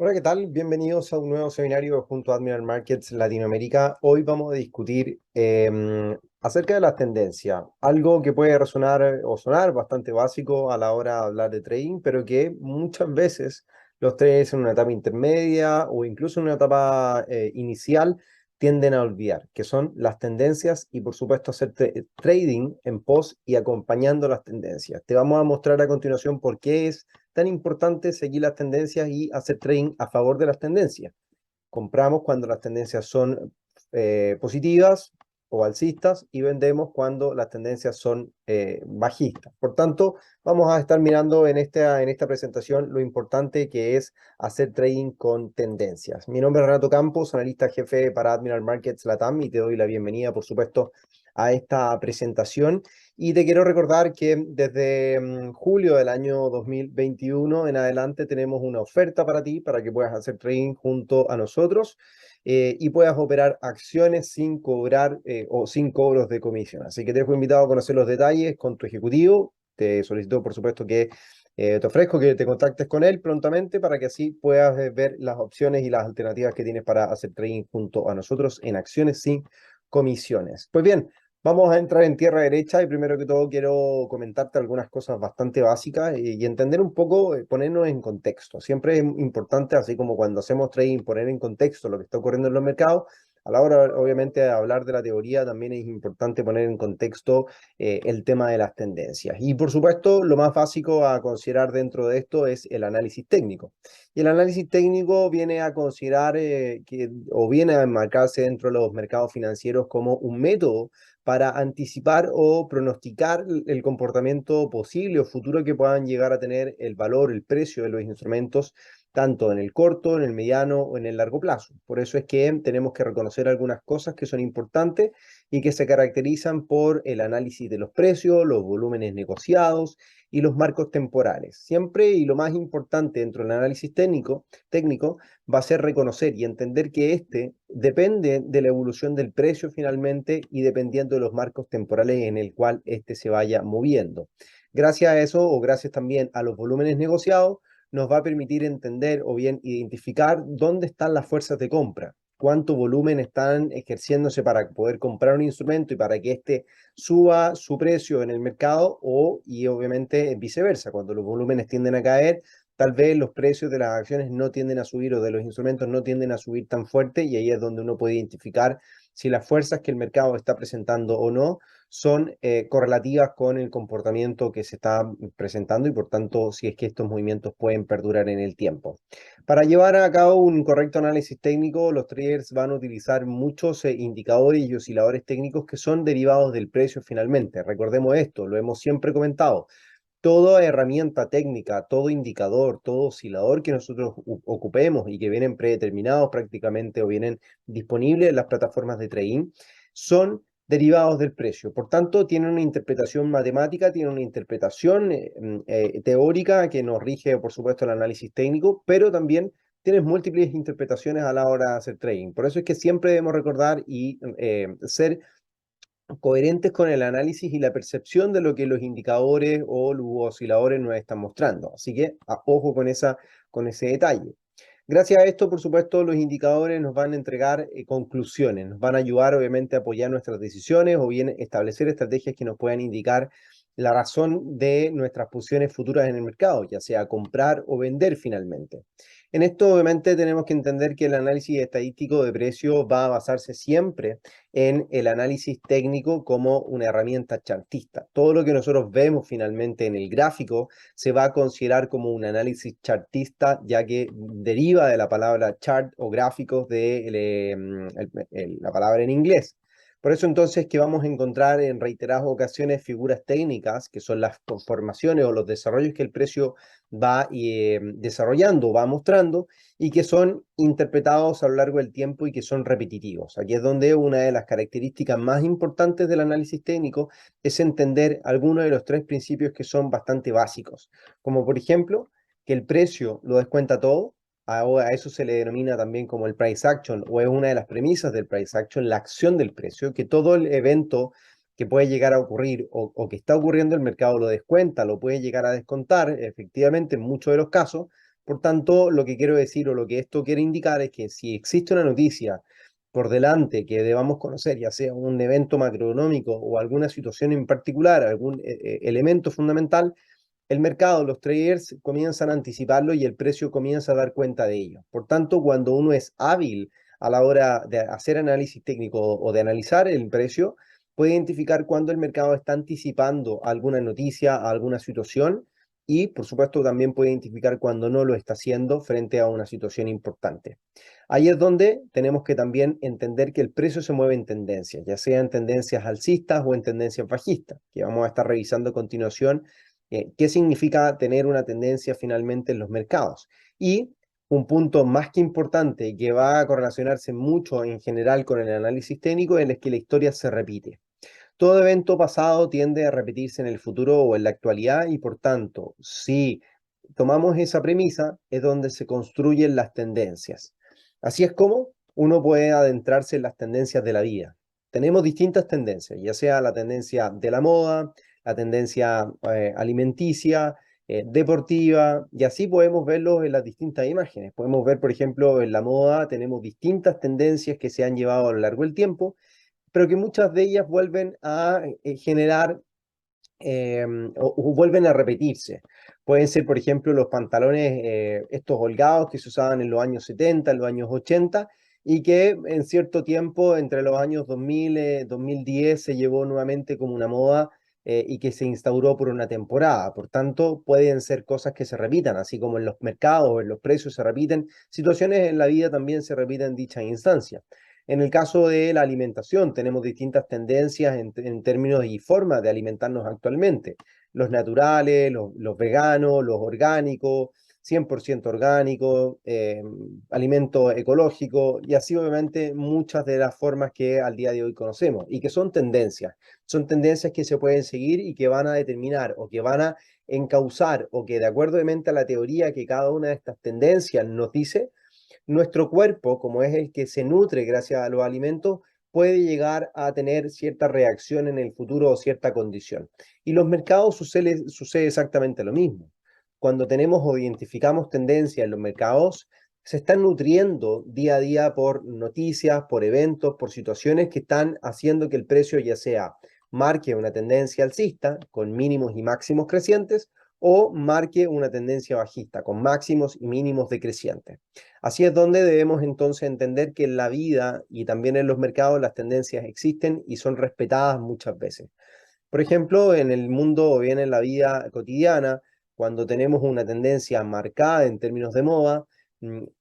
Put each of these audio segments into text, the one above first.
Hola, ¿qué tal? Bienvenidos a un nuevo seminario junto a Admiral Markets Latinoamérica. Hoy vamos a discutir acerca de las tendencias, algo que puede resonar o sonar bastante básico a la hora de hablar de trading, pero que muchas veces los traders en una etapa intermedia o incluso en una etapa inicial tienden a olvidar, que son las tendencias y por supuesto hacer trading en pos y acompañando las tendencias. Te vamos a mostrar a continuación por qué es tan importante seguir las tendencias y hacer trading a favor de las tendencias. Compramos cuando las tendencias son positivas o alcistas y vendemos cuando las tendencias son bajistas. Por tanto, vamos a estar mirando en esta presentación lo importante que es hacer trading con tendencias. Mi nombre es Renato Campos, analista jefe para Admiral Markets Latam, y te doy la bienvenida, por supuesto, a esta presentación. Y te quiero recordar que desde julio del año 2021 en adelante tenemos una oferta para ti, para que puedas hacer trading junto a nosotros y puedas operar acciones sin cobrar o sin cobros de comisión. Así que te dejo invitado a conocer los detalles con tu ejecutivo. Te solicito, por supuesto, que te ofrezco que te contactes con él prontamente para que así puedas ver las opciones y las alternativas que tienes para hacer trading junto a nosotros en acciones sin comisiones. Pues bien, vamos a entrar en tierra derecha y primero que todo quiero comentarte algunas cosas bastante básicas y entender un poco, ponernos en contexto. Siempre es importante, así como cuando hacemos trading, poner en contexto lo que está ocurriendo en los mercados. A la hora, obviamente, de hablar de la teoría, también es importante poner en contexto el tema de las tendencias. Y por supuesto, lo más básico a considerar dentro de esto es el análisis técnico. Y el análisis técnico viene a considerar o viene a enmarcarse dentro de los mercados financieros como un método para anticipar o pronosticar el comportamiento posible o futuro que puedan llegar a tener el valor, el precio de los instrumentos, tanto en el corto, en el mediano o en el largo plazo. Por eso es que tenemos que reconocer algunas cosas que son importantes y que se caracterizan por el análisis de los precios, los volúmenes negociados y los marcos temporales. Siempre, y lo más importante dentro del análisis técnico va a ser reconocer y entender que este depende de la evolución del precio finalmente y dependiendo de los marcos temporales en el cual este se vaya moviendo. Gracias a eso, o gracias también a los volúmenes negociados, nos va a permitir entender o bien identificar dónde están las fuerzas de compra, cuánto volumen están ejerciéndose para poder comprar un instrumento y para que éste suba su precio en el mercado y obviamente viceversa, cuando los volúmenes tienden a caer, tal vez los precios de las acciones no tienden a subir o de los instrumentos no tienden a subir tan fuerte, y ahí es donde uno puede identificar si las fuerzas que el mercado está presentando o no son correlativas con el comportamiento que se está presentando y por tanto si es que estos movimientos pueden perdurar en el tiempo. Para llevar a cabo un correcto análisis técnico, los traders van a utilizar muchos indicadores y osciladores técnicos que son derivados del precio finalmente. Recordemos esto, lo hemos siempre comentado. Toda herramienta técnica, todo indicador, todo oscilador que nosotros ocupemos y que vienen predeterminados prácticamente o vienen disponibles en las plataformas de trading, son derivados del precio. Por tanto, tienen una interpretación matemática, tienen una interpretación teórica que nos rige, por supuesto, el análisis técnico, pero también tienes múltiples interpretaciones a la hora de hacer trading. Por eso es que siempre debemos recordar y ser coherentes con el análisis y la percepción de lo que los indicadores o los osciladores nos están mostrando. Así que ojo con ese detalle. Gracias a esto, por supuesto, los indicadores nos van a entregar conclusiones, nos van a ayudar obviamente a apoyar nuestras decisiones o bien establecer estrategias que nos puedan indicar la razón de nuestras posiciones futuras en el mercado, ya sea comprar o vender finalmente. En esto, obviamente, tenemos que entender que el análisis estadístico de precios va a basarse siempre en el análisis técnico como una herramienta chartista. Todo lo que nosotros vemos finalmente en el gráfico se va a considerar como un análisis chartista, ya que deriva de la palabra chart o gráficos de la palabra en inglés. Por eso entonces que vamos a encontrar en reiteradas ocasiones figuras técnicas, que son las conformaciones o los desarrollos que el precio va desarrollando, va mostrando, y que son interpretados a lo largo del tiempo y que son repetitivos. Aquí es donde una de las características más importantes del análisis técnico es entender algunos de los tres principios que son bastante básicos, como por ejemplo que el precio lo descuenta todo. A eso se le denomina también como el price action, o es una de las premisas del price action, la acción del precio, que todo el evento que puede llegar a ocurrir o que está ocurriendo el mercado lo descuenta, lo puede llegar a descontar, efectivamente en muchos de los casos, Por tanto, lo que quiero decir o lo que esto quiere indicar es que si existe una noticia por delante que debamos conocer, ya sea un evento macroeconómico o alguna situación en particular, algún elemento fundamental, el mercado, los traders comienzan a anticiparlo y el precio comienza a dar cuenta de ello. Por tanto, cuando uno es hábil a la hora de hacer análisis técnico o de analizar el precio, puede identificar cuando el mercado está anticipando alguna noticia, alguna situación y, por supuesto, también puede identificar cuando no lo está haciendo frente a una situación importante. Ahí es donde tenemos que también entender que el precio se mueve en tendencias, ya sea en tendencias alcistas o en tendencias bajistas, que vamos a estar revisando a continuación qué significa tener una tendencia finalmente en los mercados. Y un punto más que importante que va a correlacionarse mucho en general con el análisis técnico es que la historia se repite. Todo evento pasado tiende a repetirse en el futuro o en la actualidad y por tanto, si tomamos esa premisa, es donde se construyen las tendencias. Así es como uno puede adentrarse en las tendencias de la vida. Tenemos distintas tendencias, ya sea la tendencia de la moda, la tendencia alimenticia, deportiva, y así podemos verlo en las distintas imágenes. Podemos ver, por ejemplo, en la moda tenemos distintas tendencias que se han llevado a lo largo del tiempo, pero que muchas de ellas vuelven a generar o vuelven a repetirse. Pueden ser, por ejemplo, los pantalones, estos holgados que se usaban en los años 70, en los años 80, y que en cierto tiempo, entre los años 2000, 2010, se llevó nuevamente como una moda y que se instauró por una temporada. Por tanto, pueden ser cosas que se repitan, así como en los mercados, en los precios se repiten, situaciones en la vida también se repiten en dicha instancia. En el caso de la alimentación, tenemos distintas tendencias en términos y formas de alimentarnos actualmente. Los naturales, los veganos, los orgánicos, 100% orgánicos, alimento ecológico y así obviamente muchas de las formas que al día de hoy conocemos y que son tendencias. Son tendencias que se pueden seguir y que van a determinar o que van a encauzar o que de acuerdo a la teoría que cada una de estas tendencias nos dice, nuestro cuerpo, como es el que se nutre gracias a los alimentos, puede llegar a tener cierta reacción en el futuro o cierta condición. Y los mercados sucede exactamente lo mismo. Cuando tenemos o identificamos tendencias en los mercados, se están nutriendo día a día por noticias, por eventos, por situaciones que están haciendo que el precio ya sea marque una tendencia alcista con mínimos y máximos crecientes o marque una tendencia bajista con máximos y mínimos decrecientes. Así es donde debemos entonces entender que en la vida y también en los mercados las tendencias existen y son respetadas muchas veces. Por ejemplo, en el mundo o bien en la vida cotidiana, cuando tenemos una tendencia marcada en términos de moda,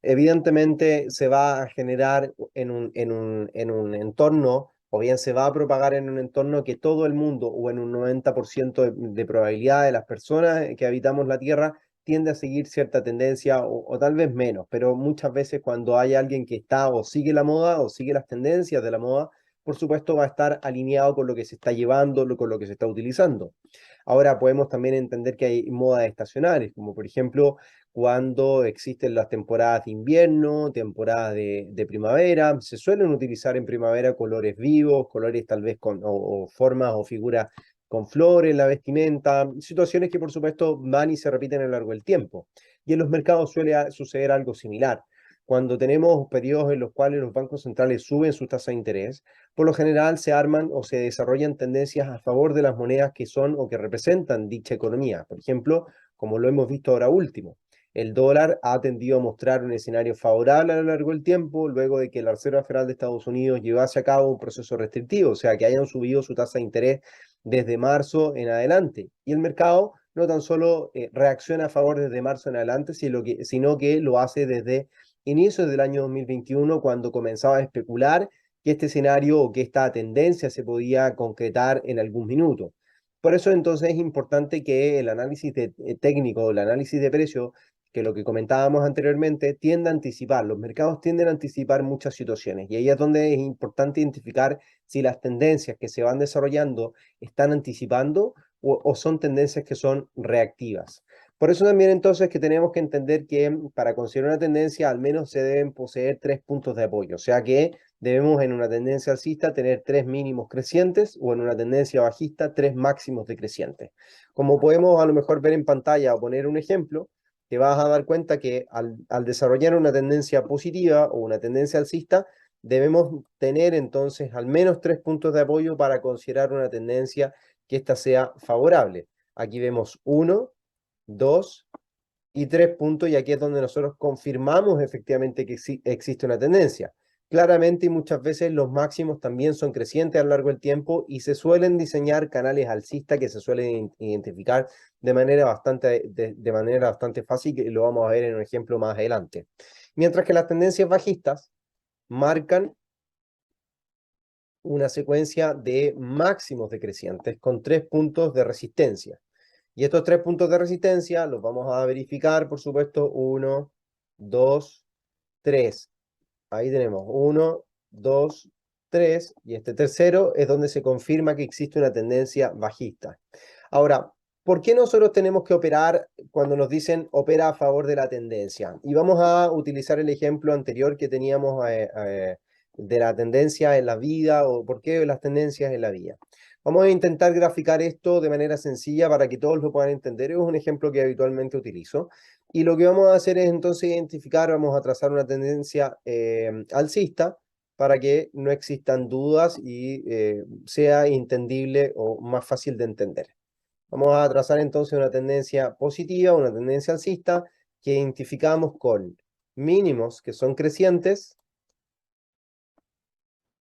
evidentemente se va a generar en un entorno o bien se va a propagar en un entorno que todo el mundo o en un 90% de probabilidad de las personas que habitamos la Tierra tiende a seguir cierta tendencia o tal vez menos, pero muchas veces cuando hay alguien que está o sigue la moda o sigue las tendencias de la moda, por supuesto va a estar alineado con lo que se está llevando, con lo que se está utilizando. Ahora podemos también entender que hay modas estacionales, como por ejemplo cuando existen las temporadas de invierno, temporadas de primavera, se suelen utilizar en primavera colores vivos, colores tal vez o formas o figuras con flores en la vestimenta, situaciones que por supuesto van y se repiten a lo largo del tiempo. Y en los mercados suele suceder algo similar. Cuando tenemos periodos en los cuales los bancos centrales suben su tasa de interés, por lo general se arman o se desarrollan tendencias a favor de las monedas que son o que representan dicha economía. Por ejemplo, como lo hemos visto ahora último, el dólar ha tendido a mostrar un escenario favorable a lo largo del tiempo, luego de que la Reserva Federal de Estados Unidos llevase a cabo un proceso restrictivo, o sea, que hayan subido su tasa de interés desde marzo en adelante. Y el mercado no tan solo reacciona a favor desde marzo en adelante, sino que lo hace desde inicios del año 2021, cuando comenzaba a especular que este escenario o que esta tendencia se podía concretar en algún minuto. Por eso entonces es importante que el análisis técnico, el análisis de precio, que lo que comentábamos anteriormente, tiende a anticipar. Los mercados tienden a anticipar muchas situaciones y ahí es donde es importante identificar si las tendencias que se van desarrollando están anticipando o son tendencias que son reactivas. Por eso también entonces que tenemos que entender que para considerar una tendencia al menos se deben poseer tres puntos de apoyo, o sea que debemos en una tendencia alcista tener tres mínimos crecientes o en una tendencia bajista tres máximos decrecientes. Como podemos a lo mejor ver en pantalla o poner un ejemplo, te vas a dar cuenta que al desarrollar una tendencia positiva o una tendencia alcista, debemos tener entonces al menos 3 puntos de apoyo para considerar una tendencia que ésta sea favorable. Aquí vemos 1, 2 y 3 puntos, y aquí es donde nosotros confirmamos efectivamente que existe una tendencia. Claramente y muchas veces los máximos también son crecientes a lo largo del tiempo y se suelen diseñar canales alcistas que se suelen identificar de manera bastante fácil, y lo vamos a ver en un ejemplo más adelante. Mientras que las tendencias bajistas marcan una secuencia de máximos decrecientes con 3 puntos de resistencia. Y estos 3 puntos de resistencia los vamos a verificar, por supuesto, 1, 2, 3. Ahí tenemos 1, 2, 3, y este tercero es donde se confirma que existe una tendencia bajista. Ahora, ¿por qué nosotros tenemos que operar cuando nos dicen opera a favor de la tendencia? Y vamos a utilizar el ejemplo anterior que teníamos de la tendencia en la vida, o por qué las tendencias en la vida. Vamos a intentar graficar esto de manera sencilla para que todos lo puedan entender. Es un ejemplo que habitualmente utilizo. Y lo que vamos a hacer es entonces identificar, vamos a trazar una tendencia alcista para que no existan dudas y sea entendible o más fácil de entender. Vamos a trazar entonces una tendencia positiva, una tendencia alcista, que identificamos con mínimos que son crecientes,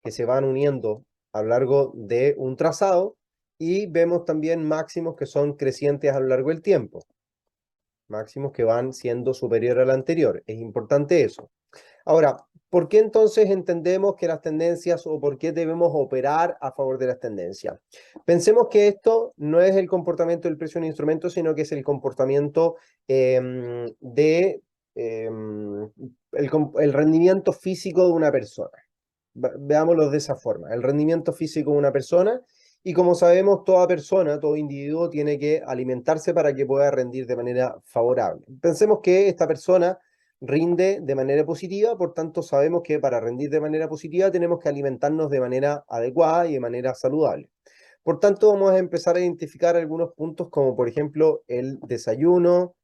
que se van uniendo a lo largo de un trazado, y vemos también máximos que son crecientes a lo largo del tiempo, máximos que van siendo superior al anterior. Es importante eso. Ahora, ¿por qué entonces entendemos que las tendencias, o por qué debemos operar a favor de las tendencias? Pensemos que esto no es el comportamiento del precio de un instrumento, sino que es el comportamiento de el rendimiento físico de una persona. Veámoslo de esa forma, el rendimiento físico de una persona. Y como sabemos, toda persona, todo individuo tiene que alimentarse para que pueda rendir de manera favorable. Pensemos que esta persona rinde de manera positiva, por tanto sabemos que para rendir de manera positiva tenemos que alimentarnos de manera adecuada y de manera saludable. Por tanto, vamos a empezar a identificar algunos puntos como por ejemplo el desayuno,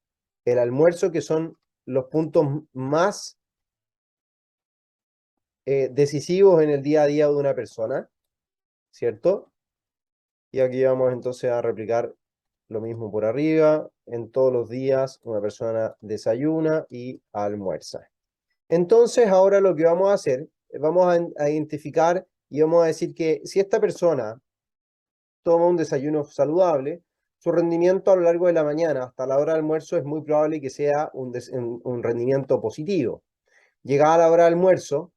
el almuerzo, que son los puntos más decisivos en el día a día de una persona, ¿cierto? Y aquí vamos entonces a replicar lo mismo por arriba. En todos los días una persona desayuna y almuerza. Entonces ahora lo que vamos a hacer, vamos a identificar y vamos a decir que si esta persona toma un desayuno saludable, su rendimiento a lo largo de la mañana hasta la hora de almuerzo es muy probable que sea un rendimiento positivo. Llegada la hora de almuerzo,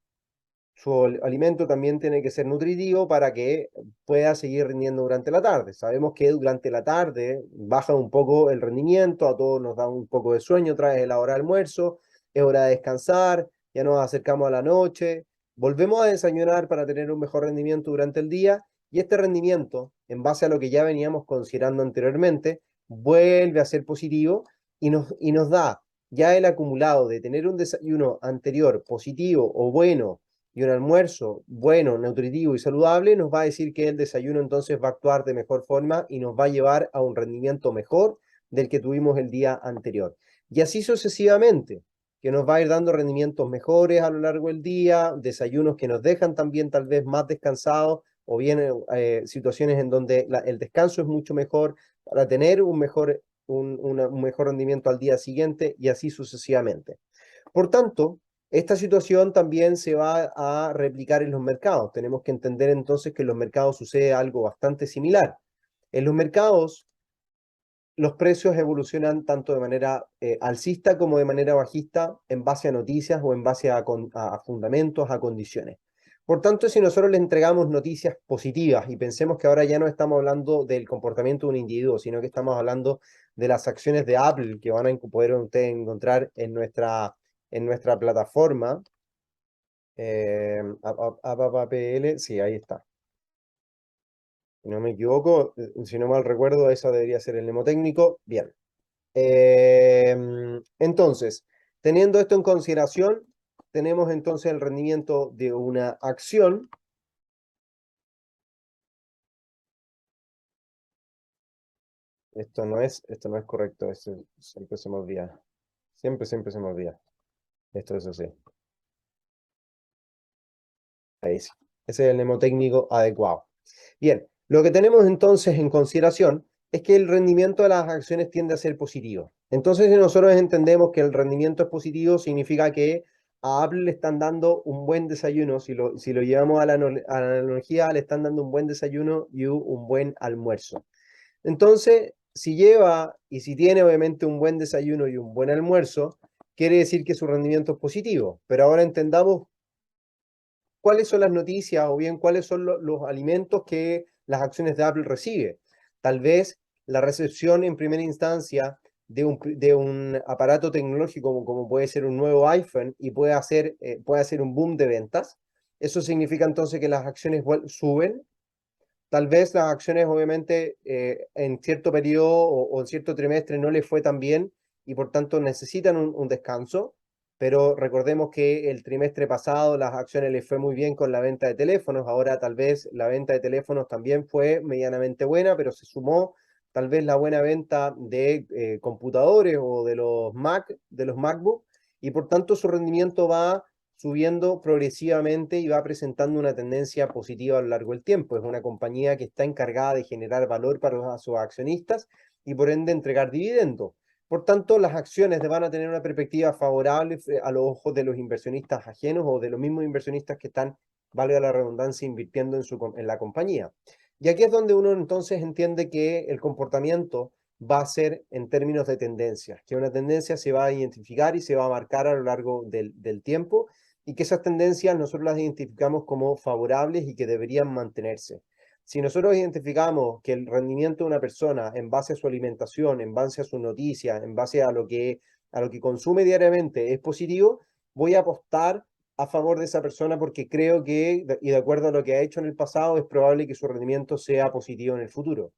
su alimento también tiene que ser nutritivo para que pueda seguir rindiendo durante la tarde. Sabemos que durante la tarde baja un poco el rendimiento, a todos nos da un poco de sueño otra vez la hora de almuerzo, es hora de descansar, ya nos acercamos a la noche, volvemos a desayunar para tener un mejor rendimiento durante el día, y este rendimiento, en base a lo que ya veníamos considerando anteriormente, vuelve a ser positivo y nos da ya el acumulado de tener un desayuno anterior positivo o bueno y un almuerzo bueno, nutritivo y saludable. Nos va a decir que el desayuno entonces va a actuar de mejor forma y nos va a llevar a un rendimiento mejor del que tuvimos el día anterior. Y así sucesivamente, que nos va a ir dando rendimientos mejores a lo largo del día, desayunos que nos dejan también tal vez más descansados, o bien situaciones en donde el descanso es mucho mejor para tener un mejor rendimiento al día siguiente, y así sucesivamente. Por tanto, esta situación también se va a replicar en los mercados. Tenemos que entender entonces que en los mercados sucede algo bastante similar. En los mercados, los precios evolucionan tanto de manera alcista como de manera bajista, en base a noticias o en base a fundamentos, a condiciones. Por tanto, si nosotros le entregamos noticias positivas, y pensemos que ahora ya no estamos hablando del comportamiento de un individuo, sino que estamos hablando de las acciones de Apple que van a poder ustedes encontrar en nuestra plataforma, AppAPL, sí, ahí está. Si no me equivoco, si no mal recuerdo, eso debería ser el mnemotécnico. Bien. Entonces, teniendo esto en consideración, tenemos entonces el rendimiento de una acción. Esto no es correcto, siempre se me olvida. Siempre se me olvida. Esto es así. Ahí sí. Ese es el mnemotécnico adecuado. Bien, lo que tenemos entonces en consideración es que el rendimiento de las acciones tiende a ser positivo. Entonces, si nosotros entendemos que el rendimiento es positivo, significa que a Apple le están dando un buen desayuno. Si lo llevamos a a la analogía, le están dando un buen desayuno y un buen almuerzo. Entonces, si lleva y si tiene obviamente un buen desayuno y un buen almuerzo, quiere decir que su rendimiento es positivo. Pero ahora entendamos cuáles son las noticias o bien cuáles son los alimentos que las acciones de Apple recibe. Tal vez la recepción en primera instancia de un aparato tecnológico como puede ser un nuevo iPhone y puede hacer un boom de ventas. Eso significa entonces que las acciones suben. Tal vez las acciones, obviamente, en cierto periodo o en cierto trimestre no les fue tan bien y por tanto necesitan un descanso, pero recordemos que el trimestre pasado las acciones les fue muy bien con la venta de teléfonos, ahora tal vez la venta de teléfonos también fue medianamente buena, pero se sumó tal vez la buena venta de computadores o de los Mac, de los MacBook, y por tanto su rendimiento va subiendo progresivamente y va presentando una tendencia positiva a lo largo del tiempo. Es una compañía que está encargada de generar valor para sus accionistas y por ende entregar dividendos. Por tanto, las acciones van a tener una perspectiva favorable a los ojos de los inversionistas ajenos o de los mismos inversionistas que están, valga la redundancia, invirtiendo en la compañía. Y aquí es donde uno entonces entiende que el comportamiento va a ser en términos de tendencias, que una tendencia se va a identificar y se va a marcar a lo largo del tiempo y que esas tendencias nosotros las identificamos como favorables y que deberían mantenerse. Si nosotros identificamos que el rendimiento de una persona en base a su alimentación, en base a sus noticias, en base a lo que consume diariamente es positivo, voy a apostar a favor de esa persona porque creo que, y de acuerdo a lo que ha hecho en el pasado, es probable que su rendimiento sea positivo en el futuro.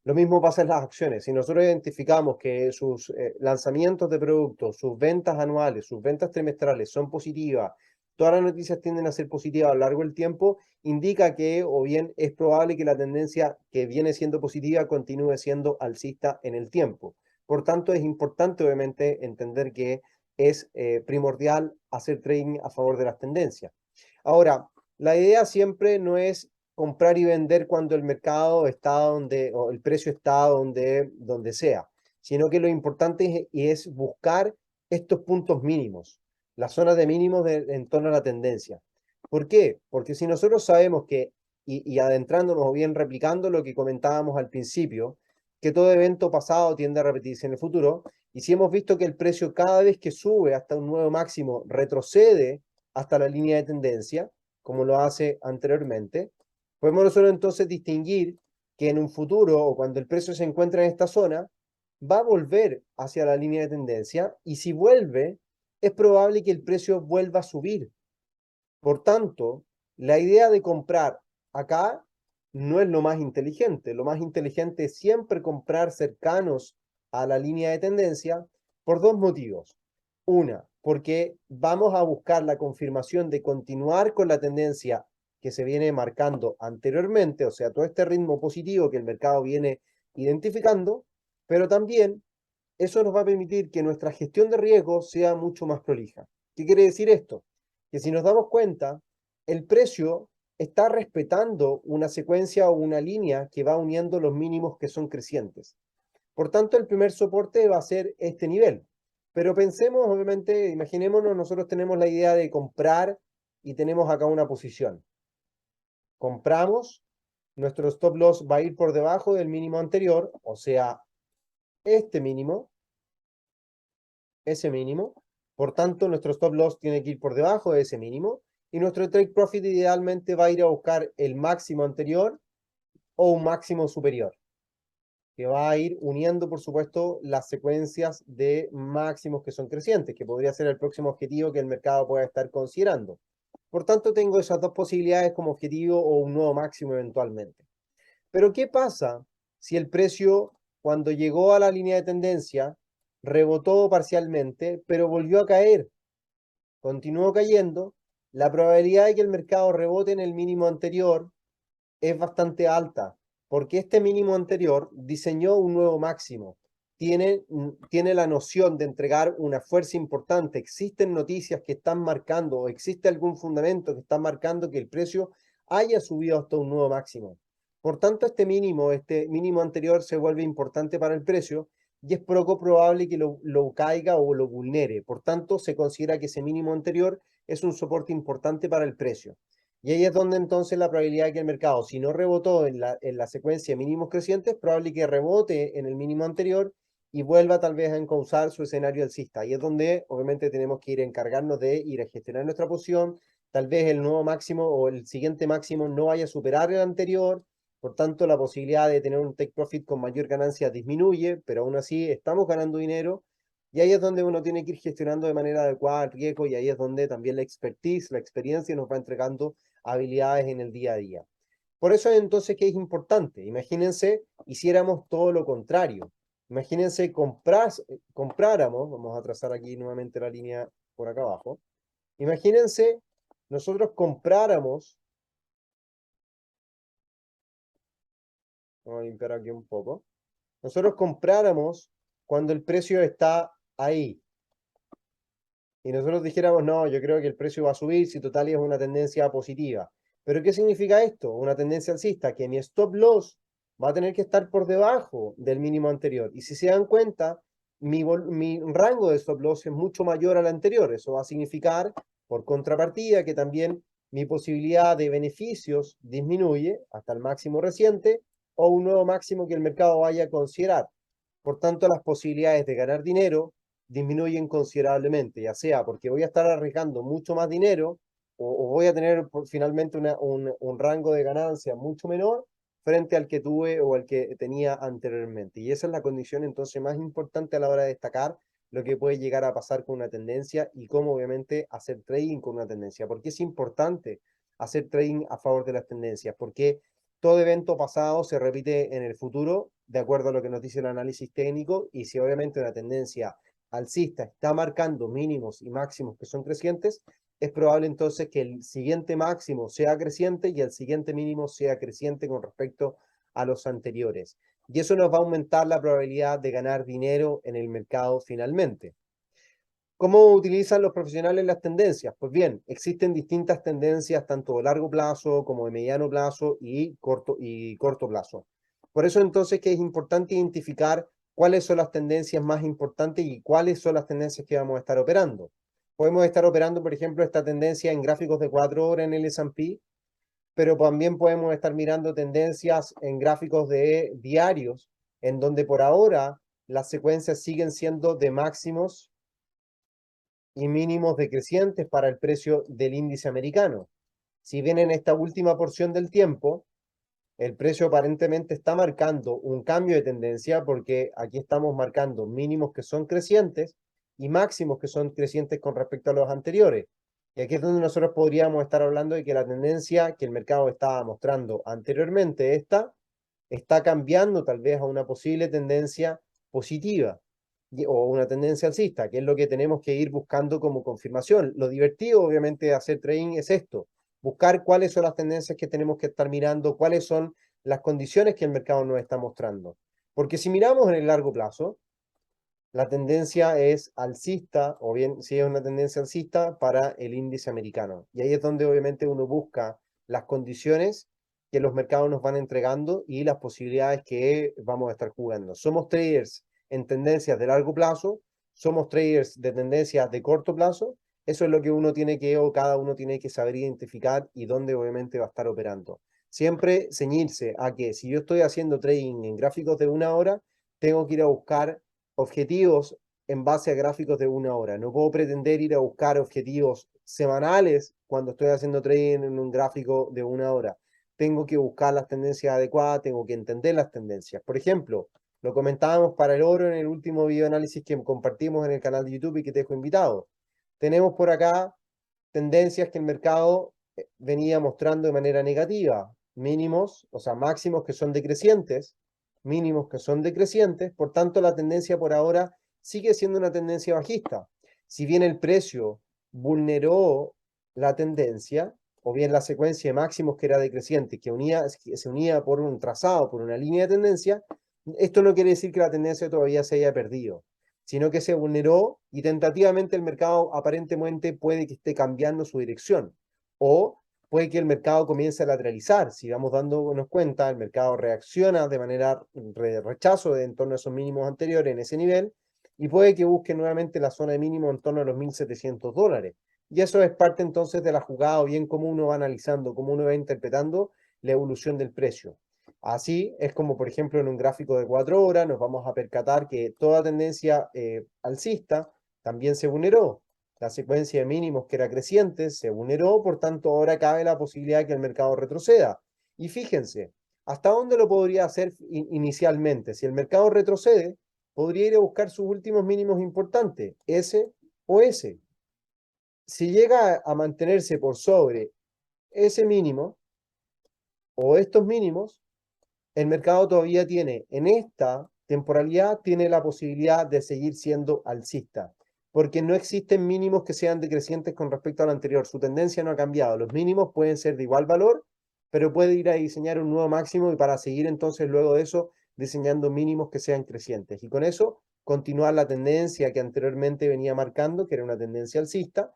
Lo mismo pasa en las acciones. Si nosotros identificamos que sus lanzamientos de productos, sus ventas anuales, sus ventas trimestrales son positivas, todas las noticias tienden a ser positivas a lo largo del tiempo, indica que o bien es probable que la tendencia que viene siendo positiva continúe siendo alcista en el tiempo. Por tanto, es importante obviamente entender que es primordial hacer trading a favor de las tendencias. Ahora, la idea siempre no es comprar y vender cuando el mercado está donde, o el precio está donde sea, sino que lo importante es buscar estos puntos mínimos, las zonas de mínimos en torno a la tendencia. ¿Por qué? Porque si nosotros sabemos que, y adentrándonos o bien replicando lo que comentábamos al principio, que todo evento pasado tiende a repetirse en el futuro, y si hemos visto que el precio cada vez que sube hasta un nuevo máximo retrocede hasta la línea de tendencia, como lo hace anteriormente, podemos nosotros entonces distinguir que en un futuro o cuando el precio se encuentra en esta zona, va a volver hacia la línea de tendencia y si vuelve, es probable que el precio vuelva a subir. Por tanto, la idea de comprar acá no es lo más inteligente. Lo más inteligente es siempre comprar cercanos a la línea de tendencia por dos motivos. Una, porque vamos a buscar la confirmación de continuar con la tendencia que se viene marcando anteriormente, o sea, todo este ritmo positivo que el mercado viene identificando, pero también eso nos va a permitir que nuestra gestión de riesgo sea mucho más prolija. ¿Qué quiere decir esto? Que si nos damos cuenta, el precio está respetando una secuencia o una línea que va uniendo los mínimos que son crecientes. Por tanto, el primer soporte va a ser este nivel. Pero pensemos, obviamente, imaginémonos, nosotros tenemos la idea de comprar y tenemos acá una posición. Compramos, nuestro stop loss va a ir por debajo del mínimo anterior, o sea, este mínimo, ese mínimo. Por tanto, nuestro stop loss tiene que ir por debajo de ese mínimo y nuestro take profit idealmente va a ir a buscar el máximo anterior o un máximo superior, que va a ir uniendo, por supuesto, las secuencias de máximos que son crecientes, que podría ser el próximo objetivo que el mercado pueda estar considerando. Por tanto, tengo esas dos posibilidades como objetivo o un nuevo máximo eventualmente. Pero ¿qué pasa si el precio, cuando llegó a la línea de tendencia, rebotó parcialmente, pero volvió a caer? Continuó cayendo. La probabilidad de que el mercado rebote en el mínimo anterior es bastante alta, porque este mínimo anterior diseñó un nuevo máximo. tiene la noción de entregar una fuerza importante, existen noticias que están marcando o existe algún fundamento que está marcando que el precio haya subido hasta un nuevo máximo. Por tanto, este mínimo anterior se vuelve importante para el precio y es poco probable que lo caiga o lo vulnere. Por tanto, se considera que ese mínimo anterior es un soporte importante para el precio. Y ahí es donde entonces la probabilidad de que el mercado, si no rebotó en la secuencia de mínimos crecientes, es probable que rebote en el mínimo anterior y vuelva tal vez a encauzar su escenario alcista. Y es donde obviamente tenemos que ir a encargarnos de ir a gestionar nuestra posición. Tal vez el nuevo máximo o el siguiente máximo no vaya a superar el anterior. Por tanto, la posibilidad de tener un take profit con mayor ganancia disminuye, pero aún así estamos ganando dinero. Y ahí es donde uno tiene que ir gestionando de manera adecuada el riesgo y ahí es donde también la expertise, la experiencia nos va entregando habilidades en el día a día. Por eso entonces que es importante. Imagínense, hiciéramos todo lo contrario. Imagínense, compráramos, vamos a trazar aquí nuevamente la línea por acá abajo. Imagínense, nosotros compráramos, vamos a limpiar aquí un poco, nosotros compráramos cuando el precio está ahí. Y nosotros dijéramos, no, yo creo que el precio va a subir si total es una tendencia positiva. ¿Pero qué significa esto? Una tendencia alcista, que mi stop loss va a tener que estar por debajo del mínimo anterior. Y si se dan cuenta, mi rango de stop loss es mucho mayor al anterior. Eso va a significar, por contrapartida, que también mi posibilidad de beneficios disminuye hasta el máximo reciente o un nuevo máximo que el mercado vaya a considerar. Por tanto, las posibilidades de ganar dinero disminuyen considerablemente, ya sea porque voy a estar arriesgando mucho más dinero o voy a tener finalmente un rango de ganancia mucho menor frente al que tuve o al que tenía anteriormente. Y esa es la condición entonces más importante a la hora de destacar lo que puede llegar a pasar con una tendencia y cómo obviamente hacer trading con una tendencia. ¿Por qué es importante hacer trading a favor de las tendencias? Porque todo evento pasado se repite en el futuro de acuerdo a lo que nos dice el análisis técnico y si obviamente una tendencia alcista está marcando mínimos y máximos que son crecientes, es probable entonces que el siguiente máximo sea creciente y el siguiente mínimo sea creciente con respecto a los anteriores. Y eso nos va a aumentar la probabilidad de ganar dinero en el mercado finalmente. ¿Cómo utilizan los profesionales las tendencias? Pues bien, existen distintas tendencias, tanto de largo plazo como de mediano plazo y corto plazo. Por eso entonces que es importante identificar cuáles son las tendencias más importantes y cuáles son las tendencias que vamos a estar operando. Podemos estar operando, por ejemplo, esta tendencia en gráficos de 4 horas en el S&P, pero también podemos estar mirando tendencias en gráficos de diarios, en donde por ahora las secuencias siguen siendo de máximos y mínimos decrecientes para el precio del índice americano. Si bien en esta última porción del tiempo, el precio aparentemente está marcando un cambio de tendencia porque aquí estamos marcando mínimos que son crecientes y máximos que son crecientes con respecto a los anteriores. Y aquí es donde nosotros podríamos estar hablando de que la tendencia que el mercado estaba mostrando anteriormente, está cambiando tal vez a una posible tendencia positiva o una tendencia alcista, que es lo que tenemos que ir buscando como confirmación. Lo divertido, obviamente, de hacer trading es esto, buscar cuáles son las tendencias que tenemos que estar mirando, cuáles son las condiciones que el mercado nos está mostrando. Porque si miramos en el largo plazo, la tendencia es alcista, o bien si es una tendencia alcista para el índice americano. Y ahí es donde obviamente uno busca las condiciones que los mercados nos van entregando y las posibilidades que vamos a estar jugando. Somos traders en tendencias de largo plazo, somos traders de tendencias de corto plazo. Eso es lo que uno tiene que, o cada uno tiene que saber identificar y dónde obviamente va a estar operando. Siempre ceñirse a que si yo estoy haciendo trading en gráficos de una hora, tengo que ir a buscar objetivos en base a gráficos de una hora. No puedo pretender ir a buscar objetivos semanales cuando estoy haciendo trading en un gráfico de una hora. Tengo que buscar las tendencias adecuadas, tengo que entender las tendencias. Por ejemplo, lo comentábamos para el oro en el último video análisis que compartimos en el canal de YouTube y que te dejo invitado. Tenemos por acá tendencias que el mercado venía mostrando de manera negativa. Mínimos, o sea, máximos que son decrecientes, mínimos que son decrecientes, por tanto la tendencia por ahora sigue siendo una tendencia bajista. Si bien el precio vulneró la tendencia, o bien la secuencia de máximos que era decreciente, que se unía por un trazado, por una línea de tendencia, Esto no quiere decir que la tendencia todavía se haya perdido, sino que se vulneró y tentativamente el mercado aparentemente puede que esté cambiando su dirección o puede que el mercado comience a lateralizar. Si vamos dándonos cuenta, el mercado reacciona de manera rechazo de en torno a esos mínimos anteriores en ese nivel y puede que busque nuevamente la zona de mínimo en torno a los $1.700. Y eso es parte entonces de la jugada o bien cómo uno va analizando, cómo uno va interpretando la evolución del precio. Así es como, por ejemplo, en un gráfico de 4 horas nos vamos a percatar que toda tendencia alcista también se vulneró. La secuencia de mínimos que era creciente se vulneró, por tanto ahora cabe la posibilidad de que el mercado retroceda. Y fíjense, ¿hasta dónde lo podría hacer inicialmente? Si el mercado retrocede, podría ir a buscar sus últimos mínimos importantes, S o S. Si llega a mantenerse por sobre ese mínimo o estos mínimos, el mercado todavía tiene, en esta temporalidad, tiene la posibilidad de seguir siendo alcista, porque no existen mínimos que sean decrecientes con respecto al anterior. Su tendencia no ha cambiado. Los mínimos pueden ser de igual valor, pero puede ir a diseñar un nuevo máximo y para seguir entonces luego de eso diseñando mínimos que sean crecientes. Y con eso continuar la tendencia que anteriormente venía marcando, que era una tendencia alcista,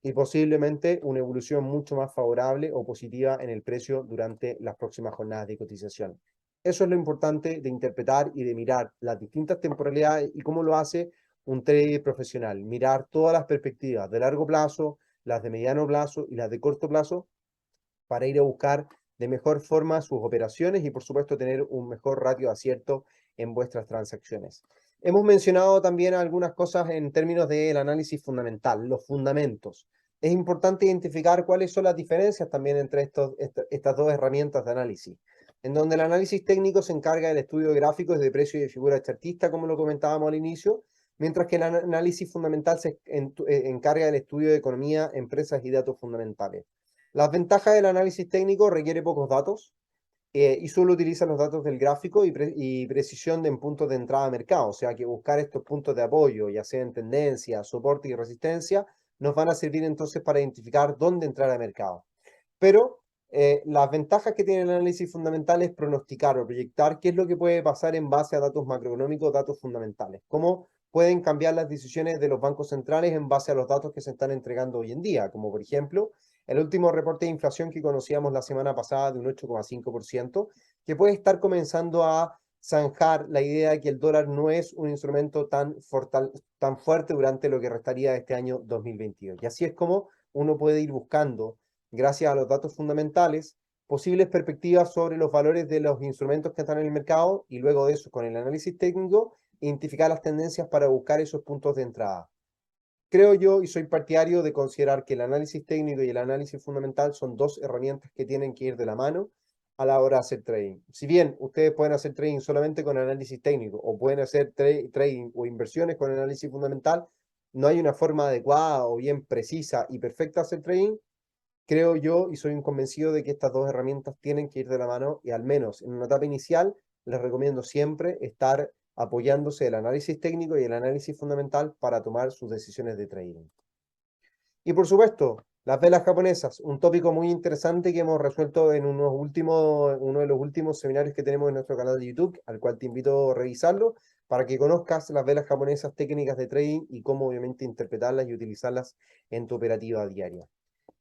y posiblemente una evolución mucho más favorable o positiva en el precio durante las próximas jornadas de cotización. Eso es lo importante de interpretar y de mirar las distintas temporalidades y cómo lo hace un trader profesional. Mirar todas las perspectivas de largo plazo, las de mediano plazo y las de corto plazo para ir a buscar de mejor forma sus operaciones y por supuesto tener un mejor ratio de acierto en vuestras transacciones. Hemos mencionado también algunas cosas en términos del análisis fundamental, los fundamentos. Es importante identificar cuáles son las diferencias también entre estas dos herramientas de análisis, en donde el análisis técnico se encarga del estudio de gráficos de precio y de figura chartista, como lo comentábamos al inicio, mientras que el análisis fundamental se encarga del estudio de economía, empresas y datos fundamentales. Las ventajas del análisis técnico requiere pocos datos y solo utiliza los datos del gráfico y precisión en puntos de entrada a mercado. O sea que buscar estos puntos de apoyo, ya sea en tendencia, soporte y resistencia, nos van a servir entonces para identificar dónde entrar a mercado. Pero las ventajas que tiene el análisis fundamental es pronosticar o proyectar qué es lo que puede pasar en base a datos macroeconómicos, datos fundamentales. Cómo pueden cambiar las decisiones de los bancos centrales en base a los datos que se están entregando hoy en día, como por ejemplo el último reporte de inflación que conocíamos la semana pasada de un 8,5%, que puede estar comenzando a zanjar la idea de que el dólar no es un instrumento tan fuerte durante lo que restaría de este año 2022. Y así es como uno puede ir buscando, gracias a los datos fundamentales, posibles perspectivas sobre los valores de los instrumentos que están en el mercado y luego de eso, con el análisis técnico, identificar las tendencias para buscar esos puntos de entrada. Creo yo y soy partidario de considerar que el análisis técnico y el análisis fundamental son dos herramientas que tienen que ir de la mano a la hora de hacer trading. Si bien ustedes pueden hacer trading solamente con análisis técnico o pueden hacer trading o inversiones con análisis fundamental, no hay una forma adecuada o bien precisa y perfecta de hacer trading. Creo yo y soy un convencido de que estas dos herramientas tienen que ir de la mano y al menos en una etapa inicial les recomiendo siempre estar apoyándose del análisis técnico y el análisis fundamental para tomar sus decisiones de trading. Y por supuesto, las velas japonesas, un tópico muy interesante que hemos resuelto en uno de los últimos seminarios que tenemos en nuestro canal de YouTube, al cual te invito a revisarlo para que conozcas las velas japonesas, técnicas de trading y cómo obviamente interpretarlas y utilizarlas en tu operativa diaria.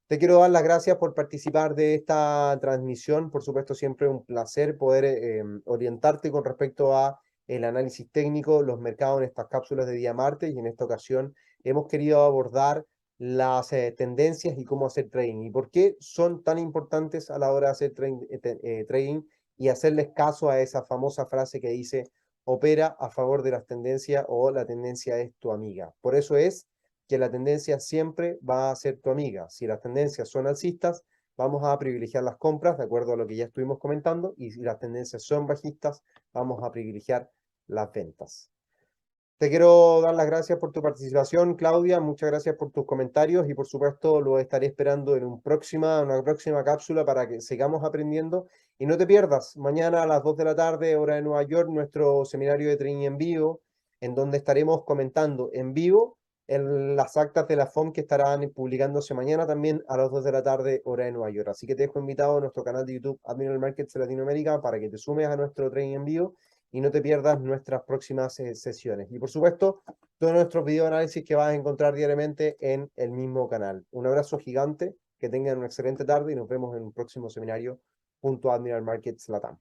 Te quiero dar las gracias por participar de esta transmisión. Por supuesto, siempre un placer poder orientarte con respecto a el análisis técnico, los mercados en estas cápsulas de día martes y en esta ocasión hemos querido abordar las tendencias y cómo hacer trading y por qué son tan importantes a la hora de hacer trading y hacerles caso a esa famosa frase que dice opera a favor de las tendencias o la tendencia es tu amiga. Por eso es que la tendencia siempre va a ser tu amiga. Si las tendencias son alcistas, vamos a privilegiar las compras, de acuerdo a lo que ya estuvimos comentando, y si las tendencias son bajistas, vamos a privilegiar las ventas. Te quiero dar las gracias por tu participación, Claudia. Muchas gracias por tus comentarios y por supuesto lo estaré esperando en una próxima cápsula para que sigamos aprendiendo. Y no te pierdas, mañana a las 2 de la tarde, hora de Nueva York, nuestro seminario de trading en vivo, en donde estaremos comentando en vivo las actas de la FOM que estarán publicándose mañana también a las 2 de la tarde, hora de Nueva York. Así que te dejo invitado a nuestro canal de YouTube Admiral Markets Latinoamérica para que te sumes a nuestro trading en vivo y no te pierdas nuestras próximas sesiones. Y por supuesto, todos nuestros video análisis que vas a encontrar diariamente en el mismo canal. Un abrazo gigante, que tengan una excelente tarde y nos vemos en un próximo seminario junto a Admiral Markets Latam.